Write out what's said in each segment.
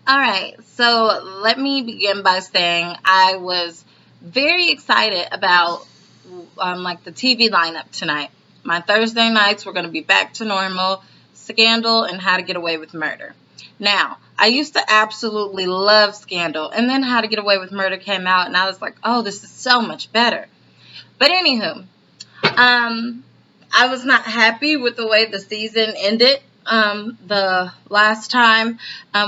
All right, so let me begin by saying I was very excited about like the TV lineup tonight. My Thursday nights were going to be back to normal, Scandal and How to Get Away with Murder. Now, I used to absolutely love Scandal, and then How to Get Away with Murder came out, and I was like, oh, this is so much better. But anywho, um, I was not happy with the way the season ended. The last time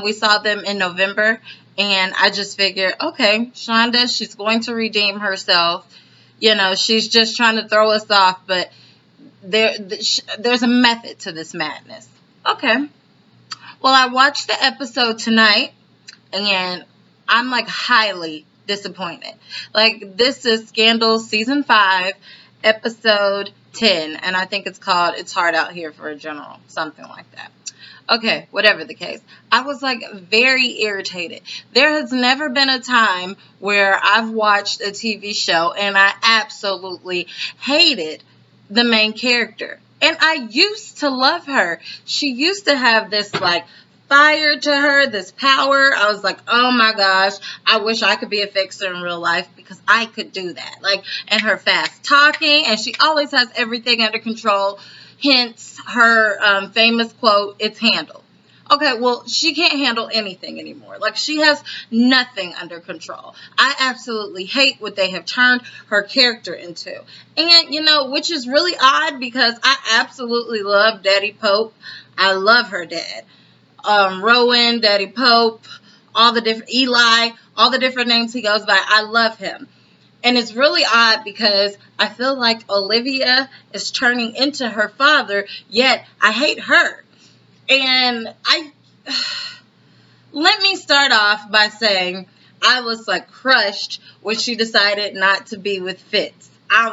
we saw them in November, and I just figured, okay, Shonda, she's going to redeem herself. You know, she's just trying to throw us off, but there's a method to this madness. Okay. Well, I watched the episode tonight, and I'm like highly disappointed. Like, this is Scandal season 5, episode 10, and I think it's called It's Hard Out Here for a General, something like that. Okay, whatever the case. I was like very irritated. There has never been a time where I've watched a TV show and I absolutely hated the main character. And I used to love her. She used to have this like fire to her, this power. I was like, oh my gosh, I wish I could be a fixer in real life because I could do that. Like, and her fast talking, and she always has everything under control. Hence her famous quote, it's handled. Okay, well, she can't handle anything anymore. Like, she has nothing under control. I absolutely hate what they have turned her character into. And, you know, which is really odd because I absolutely love Daddy Pope. I love her dad. Rowan, Daddy Pope, all the different, Eli, all the different names he goes by. I love him. And it's really odd because I feel like Olivia is turning into her father, yet I hate her. And let me start off by saying I was like crushed when she decided not to be with Fitz. I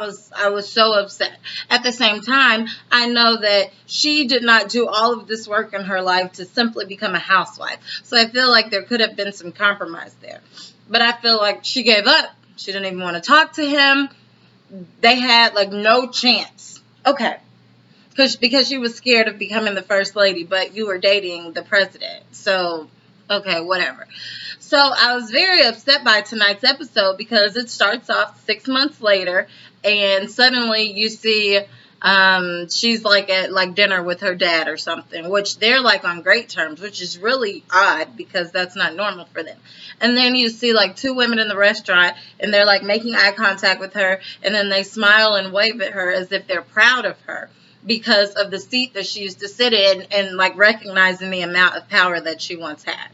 was so upset. At the same time, I know that she did not do all of this work in her life to simply become a housewife. So I feel like there could have been some compromise there. But I feel like she gave up. She didn't even want to talk to him. They had like no chance. Okay. Because she was scared of becoming the first lady, but you were dating the president. So, okay, whatever. So I was very upset by tonight's episode because it starts off 6 months later, and suddenly you see she's like at like dinner with her dad or something, which they're like on great terms, which is really odd because that's not normal for them. And then you see like 2 women in the restaurant, and they're like making eye contact with her, and then they smile and wave at her as if they're proud of her because of the seat that she used to sit in, and like recognizing the amount of power that she once had.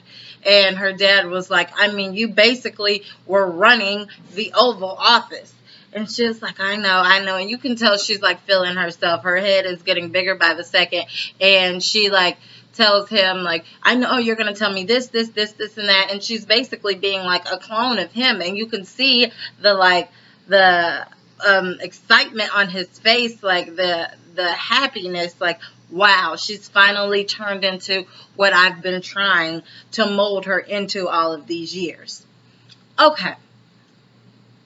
And her dad was like, I mean, you basically were running the Oval Office. And she was like, I know. And you can tell she's like feeling herself. Her head is getting bigger by the second. And she like tells him like, I know you're going to tell me this, and that. And she's basically being like a clone of him. And you can see the excitement on his face, like the happiness, like, wow, she's finally turned into what I've been trying to mold her into all of these years. Okay.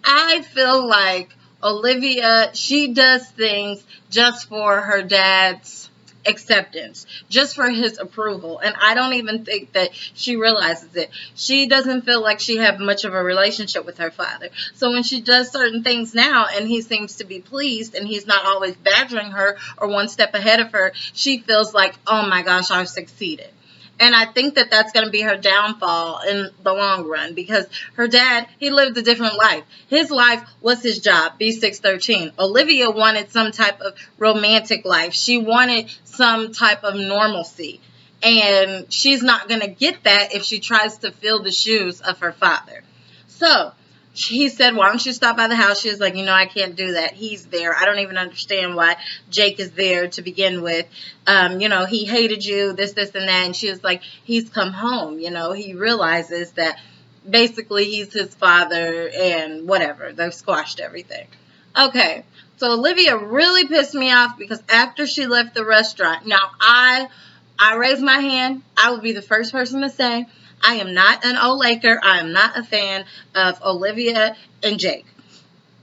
I feel like Olivia, she does things just for her dad's acceptance, just for his approval. And I don't even think that she realizes it. She doesn't feel like she has much of a relationship with her father. So when she does certain things now and he seems to be pleased and he's not always badgering her or one step ahead of her, she feels like, oh my gosh, I've succeeded. And I think that that's going to be her downfall in the long run because her dad, he lived a different life. His life was his job, B613. Olivia wanted some type of romantic life. She wanted some type of normalcy. And she's not going to get that if she tries to fill the shoes of her father. So he said, why don't you stop by the house? She was like, I can't do that. He's there. I don't even understand why Jake is there to begin with. He hated you, this, and that. And she was like, he's come home. He realizes that basically he's his father and whatever. They've squashed everything. Okay. So Olivia really pissed me off because after she left the restaurant, now I raised my hand. I will be the first person to say, I am not an old Laker. I am not a fan of Olivia and Jake.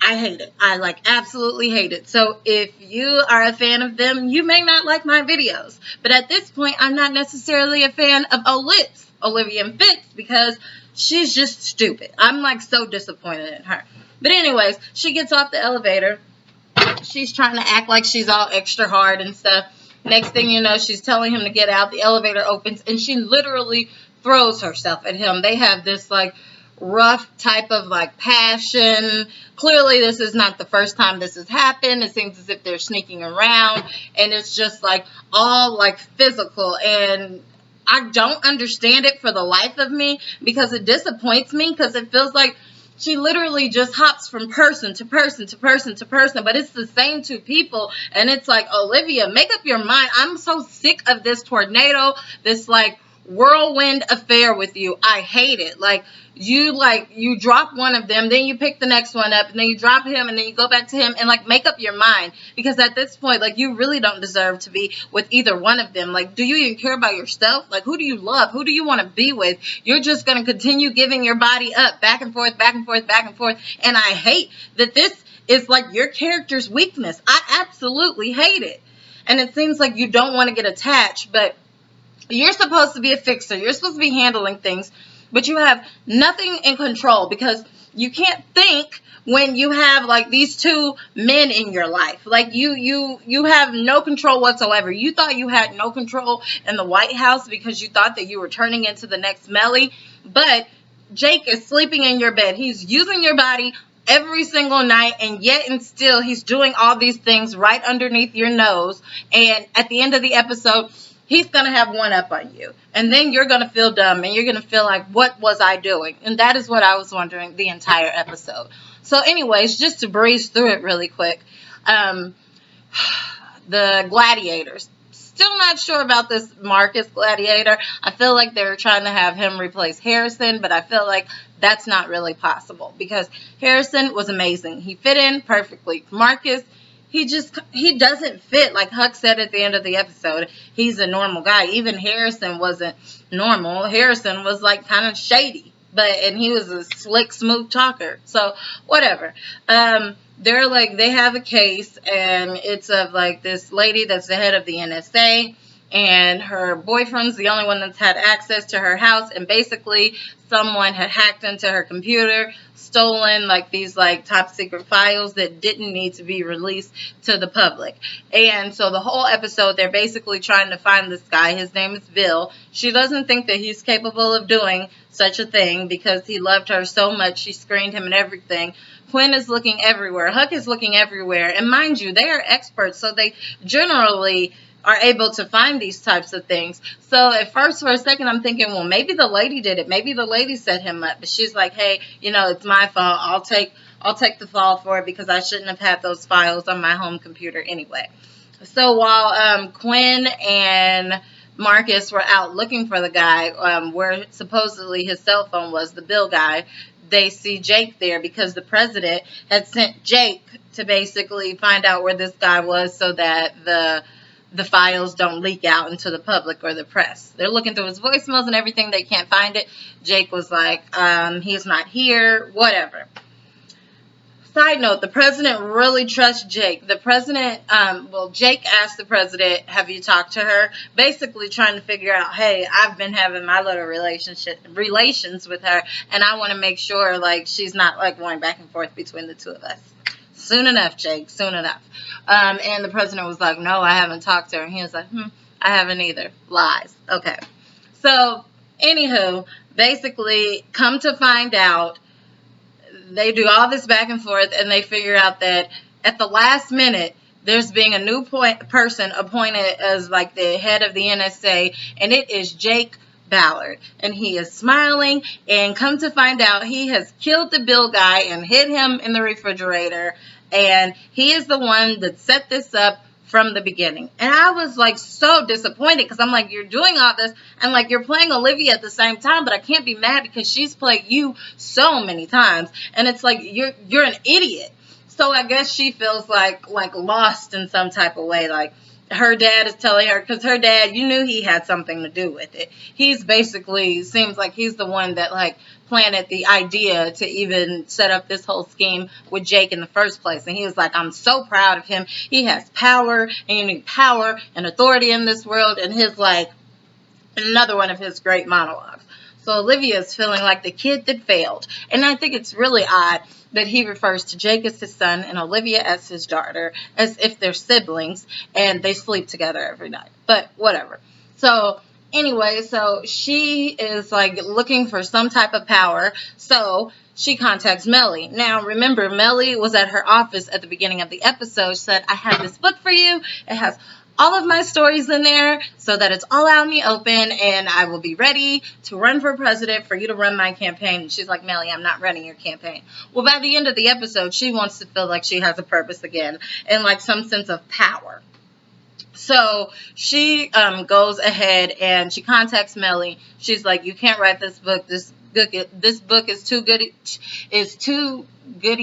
I hate it. I like absolutely hate it. So if you are a fan of them, you may not like my videos. But at this point, I'm not necessarily a fan of Olivia and Fitz, because she's just stupid. I'm like so disappointed in her. But anyways, she gets off the elevator. She's trying to act like she's all extra hard and stuff. Next thing you know, she's telling him to get out. The elevator opens and she literally throws herself at him. They have this like rough type of like passion. Clearly this is not the first time this has happened. It seems as if they're sneaking around, and it's just like all like physical, and I don't understand it for the life of me, because it disappoints me, because it feels like she literally just hops from person to person to person to person, but it's the same two people. And it's like, Olivia, make up your mind. I'm so sick of this tornado, this like whirlwind affair with you. I hate it. You drop one of them, then you pick the next one up, and then you drop him, and then you go back to him, and like make up your mind, because at this point, like, you really don't deserve to be with either one of them. Like, do you even care about yourself? Like, who do you love? Who do you want to be with? You're just going to continue giving your body up back and forth, back and forth, back and forth. And I hate that this is like your character's weakness. I absolutely hate it. And it seems like you don't want to get attached, but you're supposed to be a fixer. You're supposed to be handling things, but you have nothing in control, because you can't think when you have like these two men in your life. Like you have no control whatsoever. You thought you had no control in the White House because you thought that you were turning into the next Melly, but Jake is sleeping in your bed. He's using your body every single night, and yet and still he's doing all these things right underneath your nose. And at the end of the episode, he's going to have one up on you. And then you're going to feel dumb, and you're going to feel like, what was I doing? And that is what I was wondering the entire episode. So anyways, just to breeze through it really quick. The gladiators. Still not sure about this Marcus gladiator. I feel like they're trying to have him replace Harrison, but I feel like that's not really possible, because Harrison was amazing. He fit in perfectly. Marcus, he doesn't fit. Like Huck said at the end of the episode, he's a normal guy. Even Harrison wasn't normal. Harrison was like kind of shady, and he was a slick, smooth talker. So whatever. They have a case, and it's of like this lady that's the head of the NSA, and her boyfriend's the only one that's had access to her house, and basically someone had hacked into her computer, stolen like these like top secret files that didn't need to be released to the public. And so the whole episode, they're basically trying to find this guy. His name is Bill. She doesn't think that he's capable of doing such a thing, because he loved her so much. She screened him and everything. Quinn is looking everywhere. Huck is looking everywhere. And mind you, they are experts, so they generally are able to find these types of things. So at first, for a second, I'm thinking, well, maybe the lady did it. Maybe the lady set him up. But she's like, hey, it's my fault. I'll take the fall for it, because I shouldn't have had those files on my home computer anyway. So while Quinn and Marcus were out looking for the guy, where supposedly his cell phone was, the Bill guy, they see Jake there, because the president had sent Jake to basically find out where this guy was, so that the files don't leak out into the public or the press. They're looking through his voicemails and everything. They can't find it. Jake was like, he's not here, whatever. Side note, the president really trusts Jake. The president, Jake asked the president, have you talked to her? Basically trying to figure out, hey, I've been having my little relations with her, and I want to make sure, like, she's not, like, going back and forth between the two of us. Soon enough, Jake, soon enough. And the president was like, no, I haven't talked to her. And he was like, I haven't either. Lies. Okay. So, anywho, basically, come to find out, they do all this back and forth, and they figure out that at the last minute, there's being a new person appointed as like the head of the NSA, and it is Jake Ballard. And he is smiling, and come to find out, he has killed the Bill guy and hid him in the refrigerator, and he is the one that set this up from the beginning. And I was like so disappointed, because I'm like, you're doing all this, and like you're playing Olivia at the same time, but I can't be mad because she's played you so many times, and it's like you're an idiot. So I guess she feels like lost in some type of way, like her dad is telling her, because her dad, you knew he had something to do with it. He's basically, seems like he's the one that like planted the idea to even set up this whole scheme with Jake in the first place. And he was like, I'm so proud of him. He has power, and you need power and authority in this world. And his like, another one of his great monologues. So Olivia is feeling like the kid that failed. And I think it's really odd that he refers to Jake as his son and Olivia as his daughter, as if they're siblings and they sleep together every night. But whatever. So anyway, so she is like looking for some type of power. So she contacts Melly. Now, remember, Melly was at her office at the beginning of the episode. She said, I have this book for you. It has all of my stories in there so that it's all out in the open, and I will be ready to run for president for you to run my campaign. And she's like, Melly, I'm not running your campaign. Well, by the end of the episode, she wants to feel like she has a purpose again and like some sense of power. So she goes ahead and she contacts Melly. She's like, you can't write this book. This book is too goody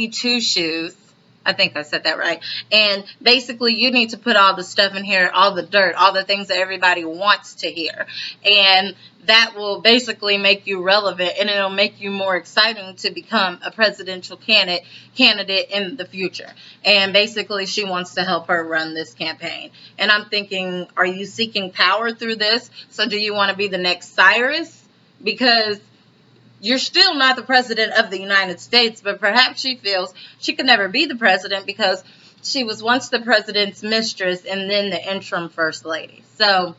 two shoes. I think I said that right. And basically, you need to put all the stuff in here, all the dirt, all the things that everybody wants to hear. And that will basically make you relevant, and it'll make you more exciting to become a presidential candidate in the future. And basically, she wants to help her run this campaign. And I'm thinking, are you seeking power through this? So do you want to be the next Cyrus? Because you're still not the president of the United States, but perhaps she feels she could never be the president because she was once the president's mistress and then the interim first lady. So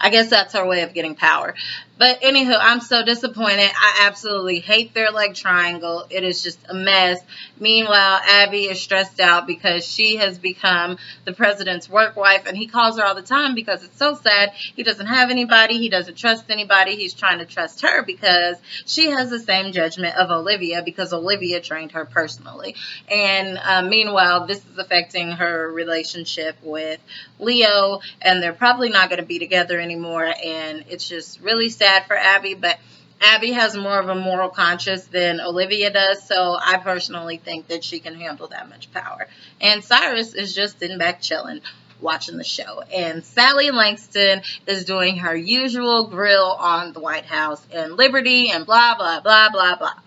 I guess that's her way of getting power. But anywho, I'm so disappointed. I absolutely hate their like triangle. It is just a mess. Meanwhile, Abby is stressed out because she has become the president's work wife, and he calls her all the time because it's so sad. He doesn't have anybody. He doesn't trust anybody. He's trying to trust her because she has the same judgment of Olivia because Olivia trained her personally. And meanwhile, this is affecting her relationship with Leo, and they're probably not going to be together anymore, and it's just really sad for Abby. But Abby has more of a moral conscience than Olivia does, so I personally think that she can handle that much power. And Cyrus is just sitting back chilling, watching the show. And Sally Langston is doing her usual grill on the White House and Liberty and blah, blah, blah, blah, blah.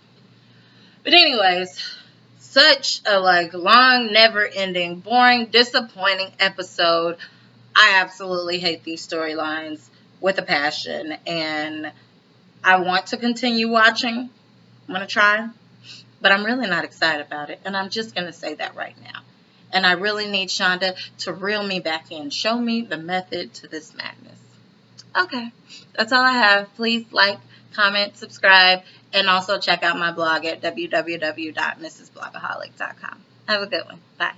But anyways, such a like long, never-ending, boring, disappointing episode. I absolutely hate these storylines with a passion, and I want to continue watching. I'm going to try, but I'm really not excited about it, and I'm just going to say that right now. And I really need Shonda to reel me back in, show me the method to this madness. Okay, that's all I have. Please like, comment, subscribe, and also check out my blog at www.mrsblogaholic.com. Have a good one. Bye.